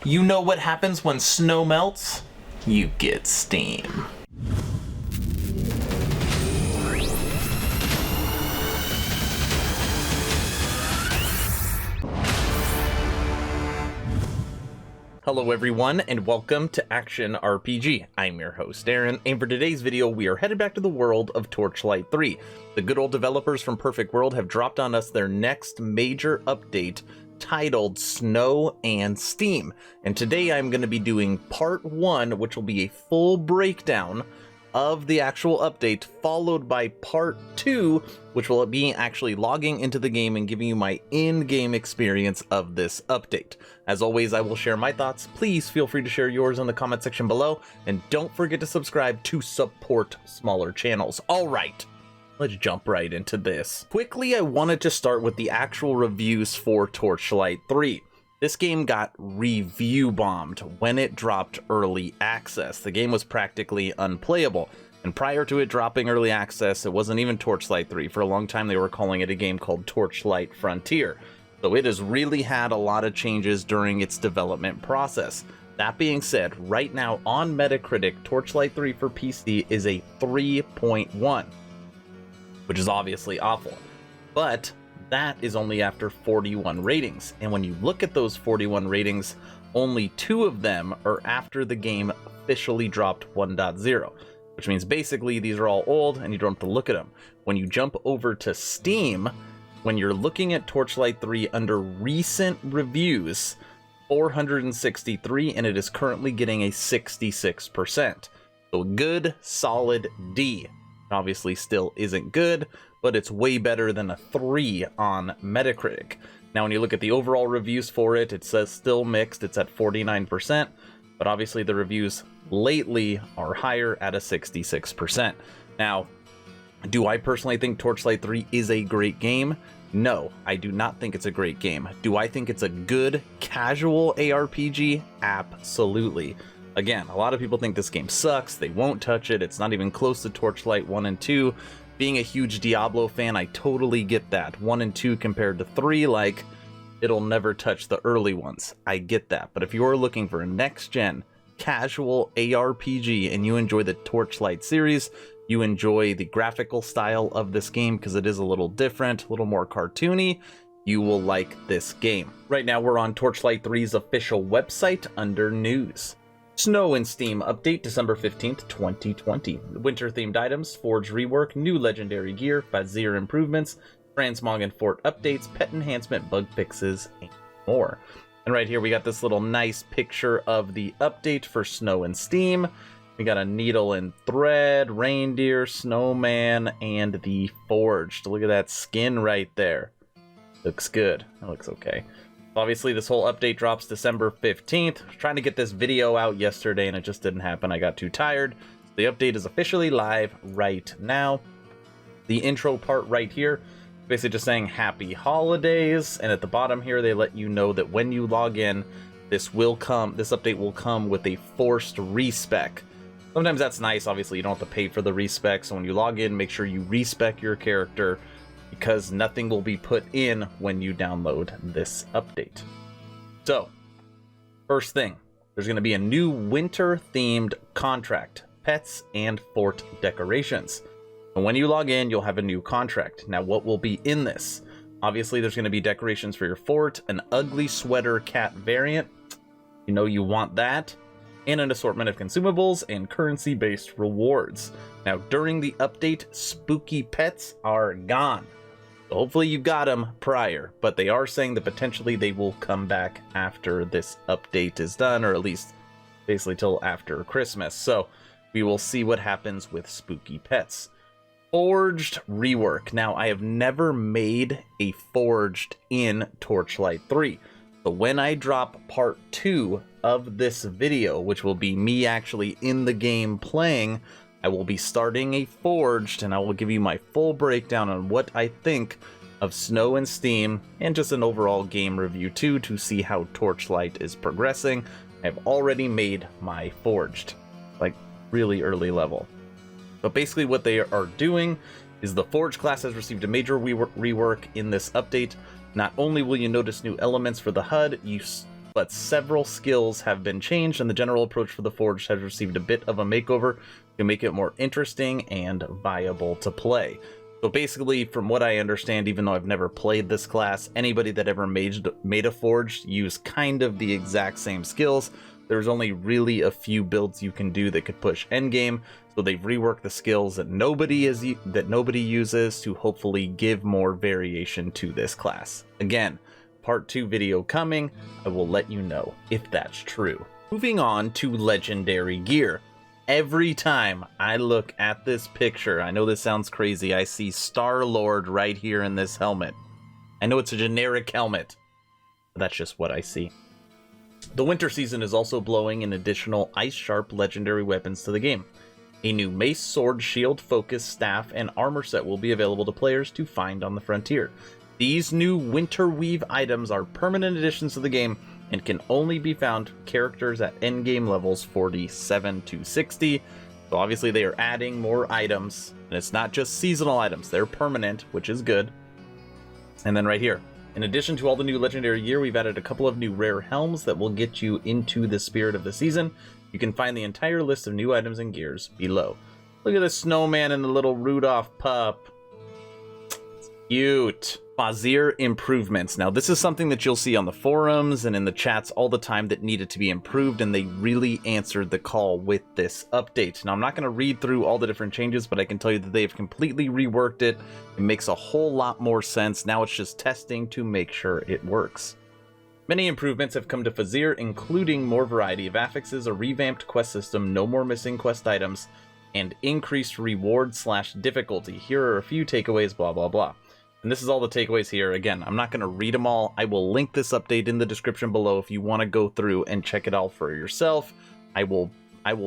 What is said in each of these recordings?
You know what happens when snow melts? You get steam. Hello everyone, and welcome to Action RPG. I'm your host Aaron, and for today's video we are headed back to the world of Torchlight 3. The good old developers from Perfect World have dropped on us their next major update titled Snow and Steam. And today I'm going to be doing part 1, which will be a full breakdown of the actual update, followed by part 2, which will be actually logging into the game and giving you my in-game experience of this update. As always, I will share my thoughts. Please feel free to share yours in the comment section below, and don't forget to subscribe to support smaller channels. Alright, let's jump right into this. Quickly, I wanted to start with the actual reviews for Torchlight 3. This game got review bombed when it dropped early access. The game was practically unplayable, and prior to it dropping early access, it wasn't even Torchlight 3. For a long time, they were calling it a game called Torchlight Frontier. So it has really had a lot of changes during its development process. That being said, right now on Metacritic, Torchlight 3 for PC is a 3.1, which is obviously awful. But that is only after 41 ratings, and when you look at those 41 ratings, only 2 of them are after the game officially dropped 1.0, which means basically these are all old and you don't have to look at them. When you jump over to Steam, when you're looking at Torchlight 3 under recent reviews, 463, and it is currently getting a 66%. So good, solid D. Obviously still isn't good, but it's way better than a 3 on Metacritic. Now when you look at the overall reviews for it, it says still mixed, it's at 49%, but obviously the reviews lately are higher at a 66%. Now, do I personally think Torchlight 3 is a great game? No, I do not think it's a great game. Do I think it's a good casual ARPG? Absolutely. Again, a lot of people think this game sucks, they won't touch it, it's not even close to Torchlight 1 and 2. Being a huge Diablo fan, I totally get that. 1 and 2 compared to 3, like, it'll never touch the early ones. I get that. But if you're looking for a next-gen, casual ARPG, and you enjoy the Torchlight series, you enjoy the graphical style of this game because it is a little different, a little more cartoony, you will like this game. Right now, we're on Torchlight 3's official website under News. Snow and Steam update December 15th, 2020. Winter-themed items, Forged rework, new legendary gear, Fazer improvements, transmog and fort updates, pet enhancement, bug fixes, and more. And right here we got this little nice picture of the update for Snow and Steam. We got a needle and thread, reindeer, snowman, and the Forged. Look at that skin right there. Looks good. That looks okay. Obviously, this whole update drops December 15th. I was trying to get this video out yesterday, and it just didn't happen. I got too tired. So the update is officially live right now. The intro part right here, basically just saying Happy Holidays, and at the bottom here, they let you know that when you log in, this update will come with a forced respec. Sometimes that's nice. Obviously, you don't have to pay for the respec, so when you log in, make sure you respec your character, because nothing will be put in when you download this update. So, first thing, there's going to be a new winter-themed contract, pets and fort decorations. And when you log in, you'll have a new contract. Now, what will be in this? Obviously, there's going to be decorations for your fort, an ugly sweater cat variant, you know you want that, and an assortment of consumables and currency-based rewards. Now, during the update, spooky pets are gone. Hopefully you got them prior, but they are saying that potentially they will come back after this update is done, or at least basically till after Christmas. So we will see what happens with spooky pets. Forged rework. Now, I have never made a Forged in Torchlight 3. So when I drop part 2 of this video, which will be me actually in the game playing, I will be starting a Forged, and I will give you my full breakdown on what I think of Snow and Steam, and just an overall game review too, to see how Torchlight is progressing. I've already made my Forged, like really early level. But basically what they are doing is the Forged class has received a major rework in this update. Not only will you notice new elements for the HUD, but several skills have been changed, and the general approach for the Forged has received a bit of a makeover to make it more interesting and viable to play. So basically, from what I understand, even though I've never played this class, anybody that ever made a Forged used kind of the exact same skills. There's only really a few builds you can do that could push endgame, so they've reworked the skills that nobody uses to hopefully give more variation to this class. Again, part 2 video coming, I will let you know if that's true. Moving on to legendary gear. Every time I look at this picture, I know this sounds crazy, I see Star-Lord right here in this helmet. I know it's a generic helmet, but that's just what I see. The winter season is also blowing in additional ice-sharp legendary weapons to the game. A new mace, sword, shield, focus, staff, and armor set will be available to players to find on the frontier. These new winter weave items are permanent additions to the game and can only be found characters at endgame levels 47 to 60. So obviously they are adding more items, and it's not just seasonal items, they're permanent, which is good. And then right here, in addition to all the new legendary gear, we've added a couple of new rare helms that will get you into the spirit of the season. You can find the entire list of new items and gears below. Look at the snowman and the little Rudolph pup. It's cute. Fazer Improvements. Now, this is something that you'll see on the forums and in the chats all the time that needed to be improved, and they really answered the call with this update. Now, I'm not going to read through all the different changes, but I can tell you that they've completely reworked it. It makes a whole lot more sense. Now it's just testing to make sure it works. Many improvements have come to Fazer, including more variety of affixes, a revamped quest system, no more missing quest items, and increased reward/difficulty. Here are a few takeaways, blah, blah, blah. And this is all the takeaways here. Again, I'm not going to read them all. I will link this update in the description below if you want to go through and check it out for yourself. I will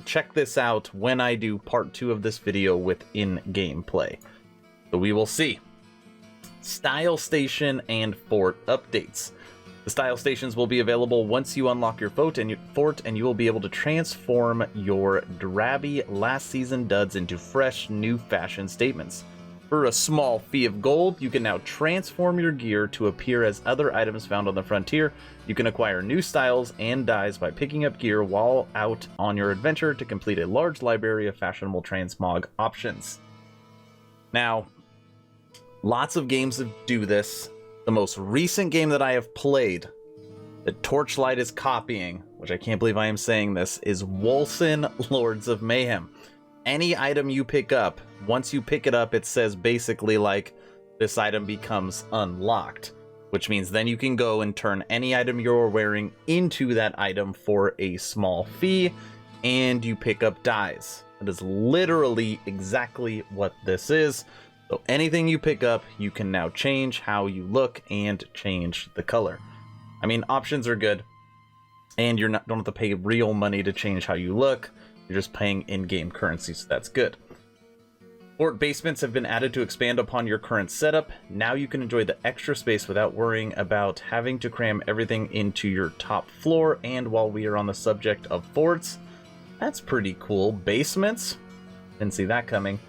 check this out when I do part 2 of this video with in-game play. So we will see. Style Station and Fort updates. The Style Stations will be available once you unlock your fort, and you will be able to transform your drabby last season duds into fresh, new fashion statements. For a small fee of gold, you can now transform your gear to appear as other items found on the frontier. You can acquire new styles and dyes by picking up gear while out on your adventure to complete a large library of fashionable transmog options. Now, lots of games do this. The most recent game that I have played that Torchlight is copying, which I can't believe I am saying this, is Wolcen Lords of Mayhem. Any item you pick up, once you pick it up, it says basically like this item becomes unlocked, which means then you can go and turn any item you're wearing into that item for a small fee, and you pick up dyes. That is literally exactly what this is. So anything you pick up, you can now change how you look and change the color. I mean, options are good, and don't have to pay real money to change how you look. You're just paying in-game currency, so that's good. Fort basements have been added to expand upon your current setup. Now you can enjoy the extra space without worrying about having to cram everything into your top floor. And while we are on the subject of forts, that's pretty cool. Basements? Didn't see that coming.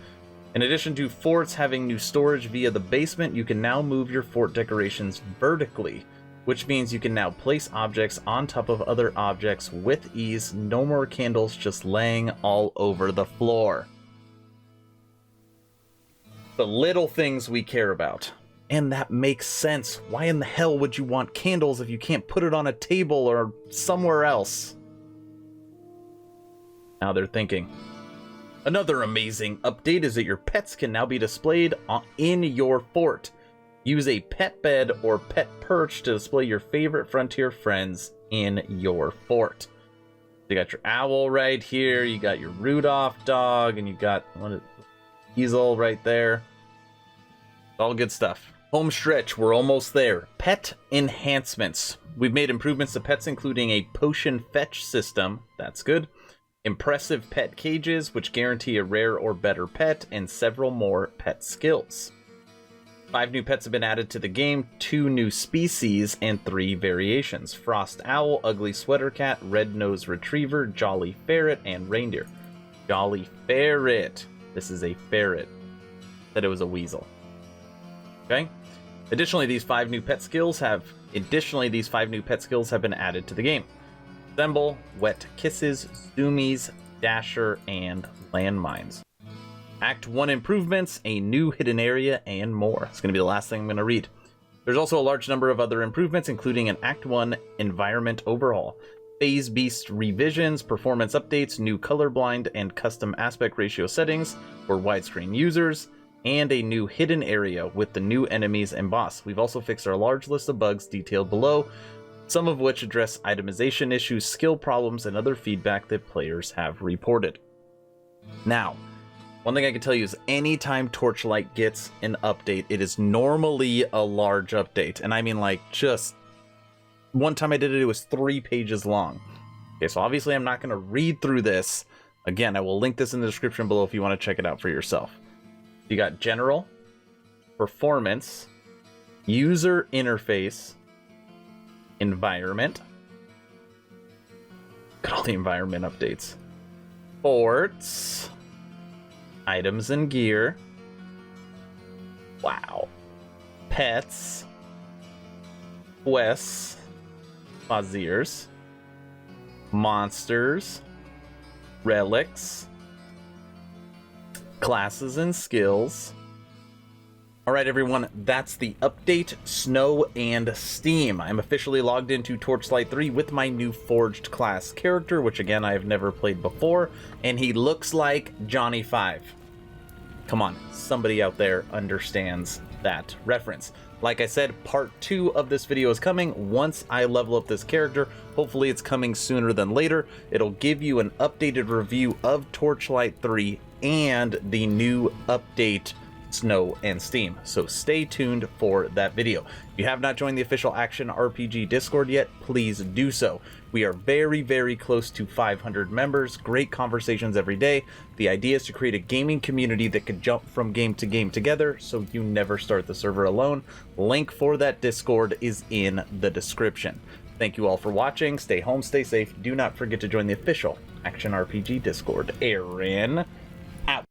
In addition to forts having new storage via the basement, you can now move your fort decorations vertically, which means you can now place objects on top of other objects with ease. No more candles just laying all over the floor. The little things we care about. And that makes sense. Why in the hell would you want candles if you can't put it on a table or somewhere else? Now they're thinking. Another amazing update is that your pets can now be displayed in your fort. Use a pet bed or pet perch to display your favorite frontier friends in your fort. You got your owl right here, you got your Rudolph dog, and you got Easel right there. All good stuff. Home stretch, we're almost there. Pet enhancements. We've made improvements to pets, including a potion fetch system. That's good. Impressive pet cages, which guarantee a rare or better pet, and several more pet skills. 5 new pets have been added to the game, 2 new species, and 3 variations. Frost Owl, Ugly Sweater Cat, Red-Nosed Retriever, Jolly Ferret, and Reindeer. Jolly Ferret. This is a ferret. Said it was a weasel. Okay? Additionally, these 5 new pet skills have Additionally, these 5 new pet skills have been added to the game. Assemble, Wet Kisses, Zoomies, Dasher, and Landmines. Act 1 improvements, a new hidden area, and more. It's going to be the last thing I'm going to read. There's also a large number of other improvements, including an Act 1 environment overhaul, Phase Beast revisions, performance updates, new colorblind and custom aspect ratio settings for widescreen users, and a new hidden area with the new enemies and boss. We've also fixed our large list of bugs detailed below, some of which address itemization issues, skill problems, and other feedback that players have reported. Now, one thing I can tell you is anytime Torchlight gets an update, it is normally a large update. And I mean, like, just one time I did it, it was 3 pages long. Okay, so obviously I'm not going to read through this. Again, I will link this in the description below if you want to check it out for yourself. You got General, Performance, User Interface, Environment. Look at all the environment updates. Forts, Items and Gear. Wow. Pets, Quests, Fazeers, Monsters, Relics, Classes and Skills. Alright everyone, that's the update, Snow and Steam. I'm officially logged into Torchlight 3 with my new Forged class character, which again I have never played before, and he looks like Johnny 5. Come on, somebody out there understands that reference. Like I said, part 2 of this video is coming once I level up this character. Hopefully it's coming sooner than later. It'll give you an updated review of Torchlight 3 and the new update Snow and Steam. So stay tuned for that video. If you have not joined the official Action RPG Discord yet, please do so. We are very, very close to 500 members. Great conversations every day. The idea is to create a gaming community that could jump from game to game together, so you never start the server alone. Link for that Discord is in the description. Thank you all for watching. Stay home, stay safe. Do not forget to join the official Action RPG Discord. Aaron out.